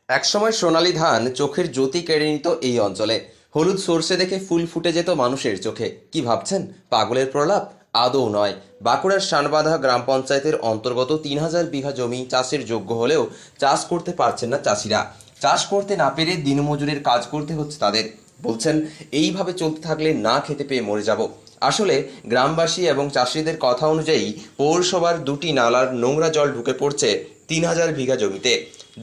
একসময় সোনালী ধান চোখের জ্যোতি কেড়ে নিত এই অঞ্চলে। হলুদ সর্ষে দেখে ফুল ফুটে যেত মানুষের চোখে। কি ভাবছেন, পাগলের প্রলাপ? আদৌ নয়। বাঁকুড়ার শানবাঁধা গ্রাম পঞ্চায়েতের অন্তর্গত ৩,০০০ বিঘা জমি চাষের যোগ্য হলেও চাষ করতে পারছেন না চাষিরা। চাষ করতে না পেরে দিনমজুরের কাজ করতে হচ্ছে তাদের। বলছেন, এইভাবে চলতে থাকলে না খেতে পেয়ে মরে যাব। আসলে গ্রামবাসী এবং চাষিদের কথা অনুযায়ী পৌরসভার দুটি নালার নোংরা জল ঢুকে পড়ছে ৩,০০০ বিঘা জমিতে।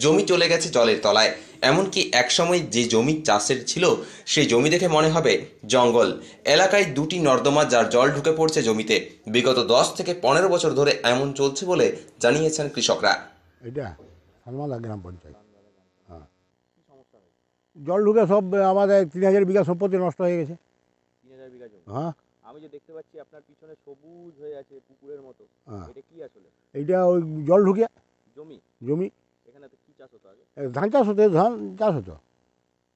জমি চলে গেছে জলের তলায়। এমনকি একসময় যে জমি চাষের ছিল সেই জমি দেখে মনে হবে জঙ্গল। এলাকায় দুটি নর্দমা যার জল ঢুকে পড়ছে জমিতে। বিগত 10 থেকে 15 বছর ধরে এমন চলছে বলে জানিয়েছেন কৃষকরা। এটা শানবাঁধা গ্রাম পঞ্চায়েত। হ্যাঁ, জল ঢুকে সব আমাদের ৩,০০০ বিঘা সম্পত্তি নষ্ট হয়ে গেছে। ৩,০০০ বিঘা জমি। হ্যাঁ, আমি যে দেখতে পাচ্ছি আপনার পিছনে সবুজ হয়ে আছে পুকুরের মতো, হ্যাঁ, এটা কি আসলে? এইটা ওই জল ঢুকে জমি? জমি এখানে তো কি চাষ হতো আগে? ধান চাষ হতো, ধান চাষ হতো,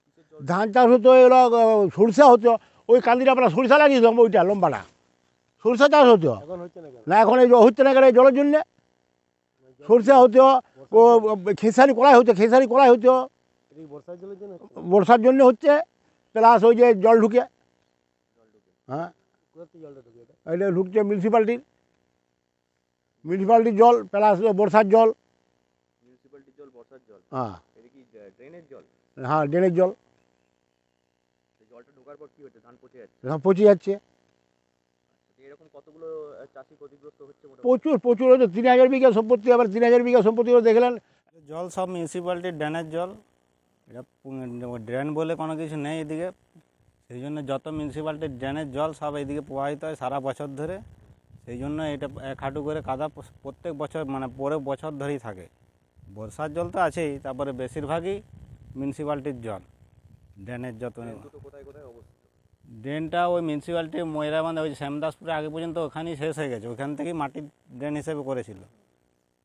কিসের জল? ধান চাষ হতো, এগুলো সরিষা হতো। ওই কান্দিটা আমরা সরিষা লাগিয়েছিলাম, ওইটা লম্বাটা সরিষা চাষ হতো। এখন হচ্ছে না কেন? না, এখন এই হচ্ছে না কেন, এই জলের জন্যে। সরিষা হতো, ও খেসারি কলাই হতো, খেসারি কলাই হতো। এটা কি বর্ষার জলের জন্য হচ্ছে? বর্ষার জন্য হচ্ছে, প্লাস ওই যে জল ঢুকে। জল ঢুকে? হ্যাঁ, কোথা থেকে জলটা ঢুকে এটা? এটা ঢুকছে মিউনিসিপ্যালিটির জল, প্লাস বর্ষার জল। মিউনিসিপ্যালিটির জল, বর্ষার জল। হ্যাঁ, এটা কি ড্রেনের জল? হ্যাঁ, ড্রেনের জল। এই জলটা ঢোকার পর কি হচ্ছে? ধান পচে যাচ্ছে। সব পচে যাচ্ছে। তো এরকম কতগুলো চাষি ক্ষতিগ্রস্ত হচ্ছে মোটামুটি? প্রচুর প্রচুর হচ্ছে। ৩,০০০ বিঘা সম্পত্তি, আবার ৩,০০০ বিঘা সম্পত্তি দেখলেন। জল সব মিউনিসিপ্যালিটির ড্রেনের জল। এটা ড্রেন বলে কোনো কিছু নেই এদিকে, সেই জন্য যত মিউনিসিপ্যালিটির ড্রেনের জল সব এইদিকে প্রবাহিত হয় সারা বছর ধরে। সেই জন্য এটা এক হাঁটু করে কাদা প্রত্যেক বছর, মানে পরে বছর ধরেই থাকে। বর্ষার জল তো আছেই, তারপরে বেশিরভাগই মিউনিসিপ্যালিটির জল। ড্রেনের যত দুটো কোথায় কোথায় অবস্থিত? ড্রেনটা ওই মিউনিসিপ্যালিটি ময়রাবান্ধা, ওই শ্যামদাসপুরে আগে পর্যন্ত ওখানেই শেষ হয়ে গেছে। ওখান থেকেই মাটির ড্রেন হিসেবে করেছিল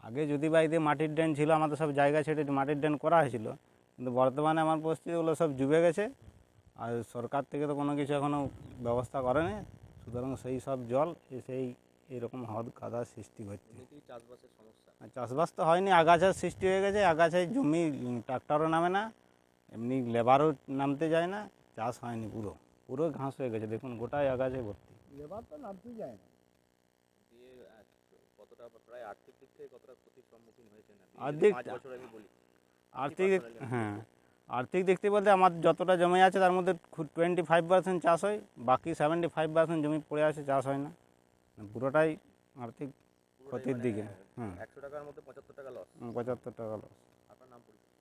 আগে। যদি বা এদিকে মাটির ড্রেন ছিল, আমাদের সব জায়গা ছেড়ে মাটির ড্রেন করা হয়েছিল, কিন্তু বর্তমানে আমার পরিস্থিতিগুলো সব ডুবে গেছে। আর সরকার থেকে তো কোনো কিছু এখনও ব্যবস্থা করেনি, সুতরাং সেই সব জল সেই এরকম হদ কাদার সৃষ্টি হচ্ছে। এমনিতেই চাষবাসের সমস্যা। আর চাষবাস তো হয়নি, আগাছার সৃষ্টি হয়ে গেছে। আগাছায় জমি ট্রাক্টরও নামে না, এমনি লেবারও নামতে যায় না। চাষ হয়নি, পুরো পুরো ঘাস হয়ে গেছে। দেখুন, গোটায় আগাছায় ভর্তি। লেবার তো নামতেই যায় না। দিয়ে কতটা প্রায় আর্থিক দিক থেকে কতটা ক্ষতির সম্মুখীন হয়েছেন আপনি? আর্থিক 5 বছর আমি বলি। আর্থিক হ্যাঁ, আর্থিক দেখতে বলতে আমার যতটা জমি আছে তার মধ্যে 25% চাষ হয়, বাকি 75% জমি পড়ে আছে, চাষ হয় না। পুরোটাই আর্থিক ক্ষতির দিকে। 100 টাকার মধ্যে 75 টাকা লস। 75 টাকা লস।